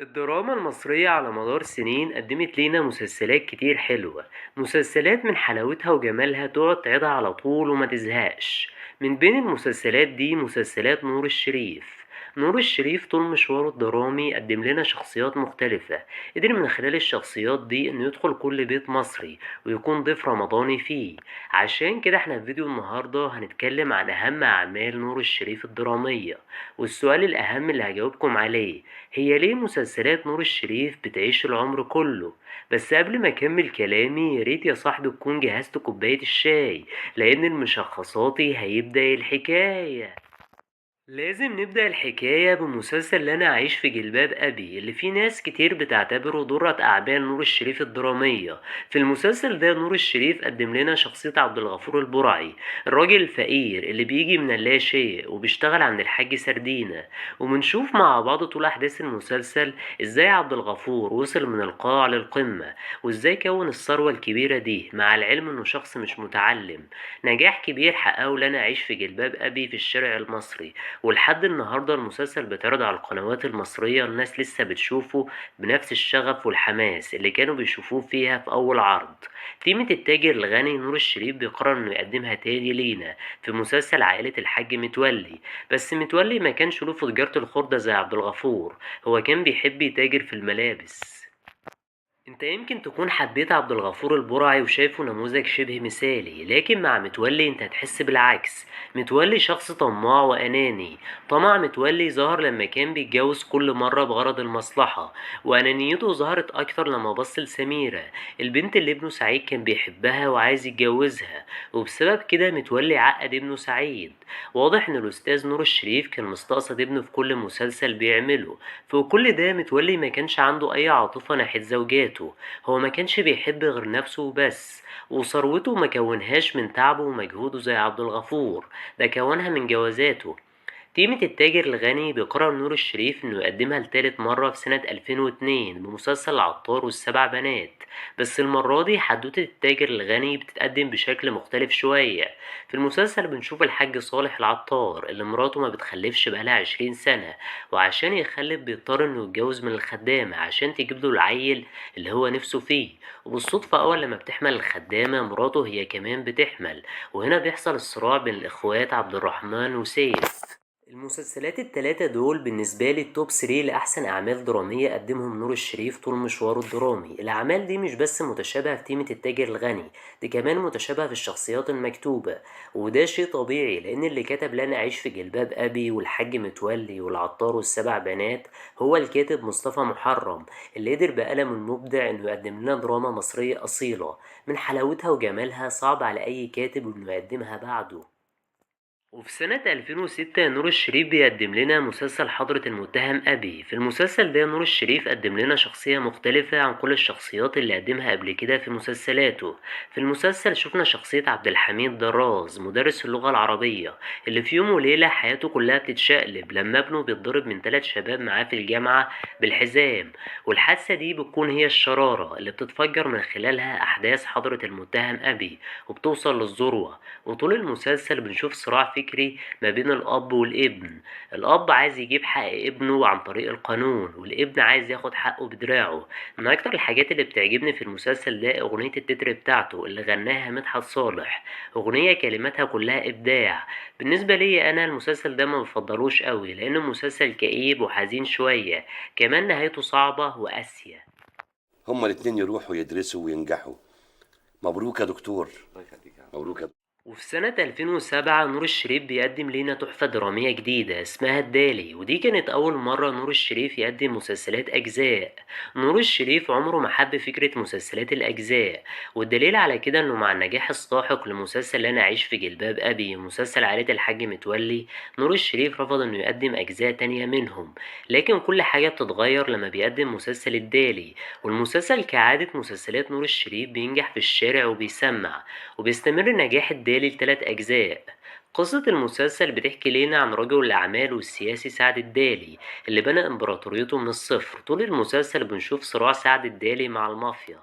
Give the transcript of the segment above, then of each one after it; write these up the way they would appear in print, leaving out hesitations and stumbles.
الدراما المصرية على مدار سنين قدمت لينا مسلسلات كتير حلوة. مسلسلات من حلاوتها وجمالها تقعد تعيدها على طول وما تزهقش. من بين المسلسلات دي مسلسلات نور الشريف. نور الشريف طول مشواره الدرامي قدم لنا شخصيات مختلفة. قدر من خلال الشخصيات دي انه يدخل كل بيت مصري ويكون ضيف رمضاني فيه. عشان كده احنا في فيديو النهاردة هنتكلم عن اهم اعمال نور الشريف الدرامية. والسؤال الاهم اللي هجاوبكم عليه: هي ليه مسلسلات نور الشريف بتعيش العمر كله؟ بس قبل ما اكمل كلامي ياريت يا صاحبي تكون جهزت كوباية الشاي، لان المشخصاتي هيبدأ الحكاية. لازم نبدأ الحكاية بمسلسل أنا أعيش في جلباب أبي، اللي فيه ناس كتير بتعتبره ذرة أعمال نور الشريف الدرامية. في المسلسل ده نور الشريف قدم لنا شخصية عبد الغفور البرعي، الراجل الفقير اللي بيجي من اللاشيء وبيشتغل عند الحاج سردينة. وبنشوف مع بعض طول أحداث المسلسل إزاي عبد الغفور وصل من القاع للقمة، وإزاي كون الثروة الكبيرة دي مع العلم إنه شخص مش متعلم. نجاح كبير حققه لنا أعيش في جلباب أبي في الشارع المصري، ولحد النهاردة المسلسل بيتعرض على القنوات المصرية، الناس لسه بتشوفه بنفس الشغف والحماس اللي كانوا بيشوفوه فيها في أول عرض. تيمة التاجر الغني نور الشريف بيقرر إنه يقدمها تاني لينا في مسلسل عائلة الحاج متولي. بس متولي ما كانش له في تجارة الخردة زي عبد الغفور، هو كان بيحب يتاجر في الملابس. انت يمكن تكون حبيت عبد الغفور البرعي وشايفه نموذج شبه مثالي، لكن مع متولي انت هتحس بالعكس. متولي شخص طماع واناني. طمع متولي ظهر لما كان بيتجوز كل مرة بغرض المصلحة، وانانيته ظهرت اكتر لما بص لسميرة، البنت اللي ابنه سعيد كان بيحبها وعايز يتجوزها. وبسبب كده متولي عقد ابنه سعيد. واضح ان الاستاذ نور الشريف كان مستقصد ابنه في كل مسلسل بيعمله. في كل ده متولي ما كانش عنده اي عاطفة ناحية زوجاته، هو ما كانش بيحب غير نفسه وبس. وثروته ما كونهاش من تعبه ومجهوده زي عبد الغفور، ده كونها من جوازاته. تيمة التاجر الغني بيقرر نور الشريف إنه يقدمها لتالت مرة في سنة 2002 بمسلسل العطار والسبع بنات. بس المرة دي حدوتة التاجر الغني بتتقدم بشكل مختلف شوية. في المسلسل بنشوف الحاج صالح العطار اللي مراته ما بتخلفش بقالها 20 سنة، وعشان يخلف بيضطر إنه يتجوز من الخدامة عشان تجيب له العيل اللي هو نفسه فيه. وبالصدفة أول لما بتحمل الخدامة مراته هي كمان بتحمل، وهنا بيحصل الصراع بين الإخوات عبد الرحمن وسيف. المسلسلات التلاتة دول بالنسبة لي التوب 3 لأحسن أعمال درامية قدمهم نور الشريف طول مشواره الدرامي. الأعمال دي مش بس متشابهة في تيمة التاجر الغني، دي كمان متشابهة في الشخصيات المكتوبة. وده شيء طبيعي لأن اللي كتب لنا أعيش في جلباب أبي والحاج متولي والعطار والسبع بنات هو الكاتب مصطفى محرم، اللي قدر بقلمه المبدع إنه يقدم لنا دراما مصرية أصيلة من حلاوتها وجمالها صعب على أي كاتب إنه يقدمها بعده. وفي سنة 2006 نور الشريف بيقدم لنا مسلسل حضرة المتهم أبي. في المسلسل ده نور الشريف قدم لنا شخصية مختلفة عن كل الشخصيات اللي قدمها قبل كده في مسلسلاته. في المسلسل شفنا شخصية عبد الحميد دراز مدرس اللغة العربية، اللي في يوم وليلة حياته كلها بتتشقلب لما ابنه بيتضرب من 3 شباب معاه في الجامعة بالحزام. والحادثة دي بتكون هي الشرارة اللي بتتفجر من خلالها أحداث حضرة المتهم أبي وبتوصل للذروة. وطول المسلسل بنشوف صراع فكري ما بين الأب والابن. الأب عايز يجيب حق ابنه عن طريق القانون، والابن عايز ياخد حقه بدراعه. من أكتر الحاجات اللي بتعجبني في المسلسل ده أغنية التتر بتاعته اللي غناها مدحت صالح، أغنية كلماتها كلها إبداع. بالنسبة لي أنا المسلسل ده ما بفضلوش قوي لأنه مسلسل كئيب وحزين شوية، كمان نهايته صعبة وقاسية. هما الاتنين يروحوا يدرسوا وينجحوا. مبروك يا دكتور. مبروك يا دكتور. وفي سنة 2007 نور الشريف بيقدم لينا تحفة درامية جديدة اسمها الدالي، ودي كانت أول مرة نور الشريف يقدم مسلسلات أجزاء. نور الشريف عمره ما حب فكرة مسلسلات الأجزاء، والدليل على كده إنه مع النجاح الساحق لمسلسل أنا أعيش في جلباب أبي ومسلسل عائلة الحاج متولي، نور الشريف رفض إنه يقدم أجزاء تانية منهم. لكن كل حاجة بتتغير لما بيقدم مسلسل الدالي. والمسلسل كعادة مسلسلات نور الشريف بينجح في الشارع وبيسمع، وبيستمر نجاح الدالي ل3 أجزاء. قصة المسلسل بتحكي لنا عن رجل الأعمال والسياسي سعد الدالي اللي بنى إمبراطوريته من الصفر. طول المسلسل بنشوف صراع سعد الدالي مع المافيا.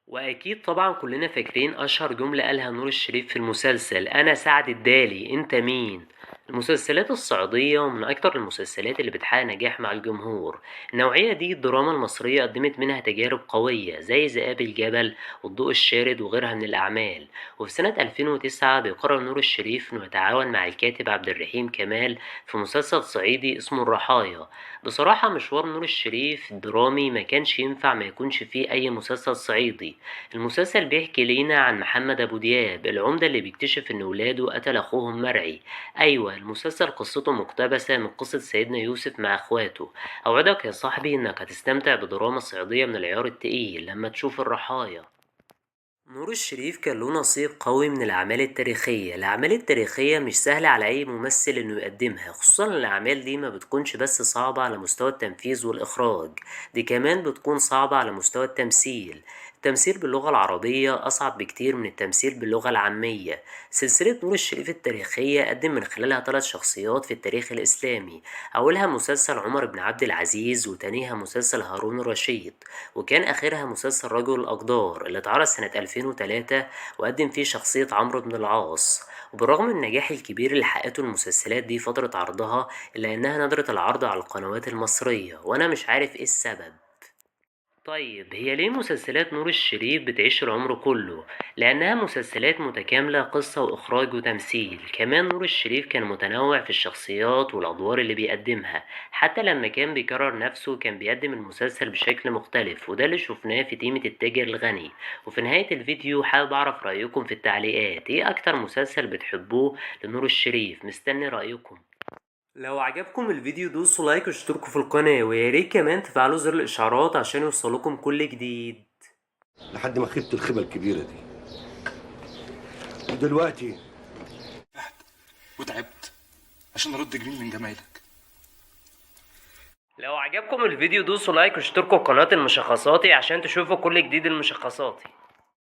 وأكيد طبعا كلنا فاكرين أشهر جملة قالها نور الشريف في المسلسل: أنا سعد الدالي أنت مين؟ المسلسلات الصعيدية من أكتر المسلسلات اللي بتحقق نجاح مع الجمهور. النوعية دي الدراما المصرية قدمت منها تجارب قوية زي ذئاب الجبل والضوء الشارد وغيرها من الأعمال. وفي سنة 2009 بيقرر نور الشريف إنه يتعاون مع الكاتب عبد الرحيم كمال في مسلسل صعيدي اسمه الرحايا. بصراحة مشوار نور الشريف الدرامي ما كانش ينفع ما يكونش فيه أي مسلسل صعيدي. المسلسل بيحكي لينا عن محمد أبو دياب العمدة اللي بيكتشف إن ولاده قتل أخوهم مرعي. أيوة، المسلسل قصته مقتبسة من قصة سيدنا يوسف مع إخواته. أوعدك يا صاحبي إنك هتستمتع بدراما صعيدية من العيار التقيل لما تشوف الرحايا. نور الشريف كان له نصيب قوي من الأعمال التاريخية. الأعمال التاريخية مش سهلة على أي ممثل إنه يقدمها، خصوصا الأعمال دي ما بتكونش بس صعبة على مستوى التنفيذ والإخراج، دي كمان بتكون صعبة على مستوى التمثيل. التمثيل باللغة العربية أصعب بكتير من التمثيل باللغة العامية. سلسلة نور الشريف التاريخية قدم من خلالها 3 شخصيات في التاريخ الإسلامي. أولها مسلسل عمر بن عبد العزيز، وتانيها مسلسل هارون الرشيد، وكان آخرها مسلسل رجل الأقدار اللي اتعرض سنة 2003 وقدم فيه شخصية عمرو بن العاص. وبالرغم من النجاح الكبير اللي حققته المسلسلات دي فترة عرضها، إلا إنها نادرة العرض على القنوات المصرية، وأنا مش عارف إيه السبب. طيب هي ليه مسلسلات نور الشريف بتعيش العمر كله؟ لأنها مسلسلات متكاملة، قصة وإخراج وتمثيل. كمان نور الشريف كان متنوع في الشخصيات والأدوار اللي بيقدمها، حتى لما كان بيكرر نفسه كان بيقدم المسلسل بشكل مختلف، وده اللي شفناه في تيمة التاجر الغني. وفي نهاية الفيديو حابب أعرف رأيكم في التعليقات، إيه أكتر مسلسل بتحبوه لنور الشريف؟ مستني رأيكم. لو عجبكم الفيديو دوسوا لايك واشتركوا في القناة، وياريت كمان تفعلوا زر الإشعارات عشان يوصلكم كل جديد. لحد ما خدت الخيبة الكبيرة دي، ودلوقتي وتعبت عشان ارد جميل من جمايلك. لو عجبكم الفيديو دوسوا لايك واشتركوا في قناة المشخصاتي عشان تشوفوا كل جديد المشخصاتي.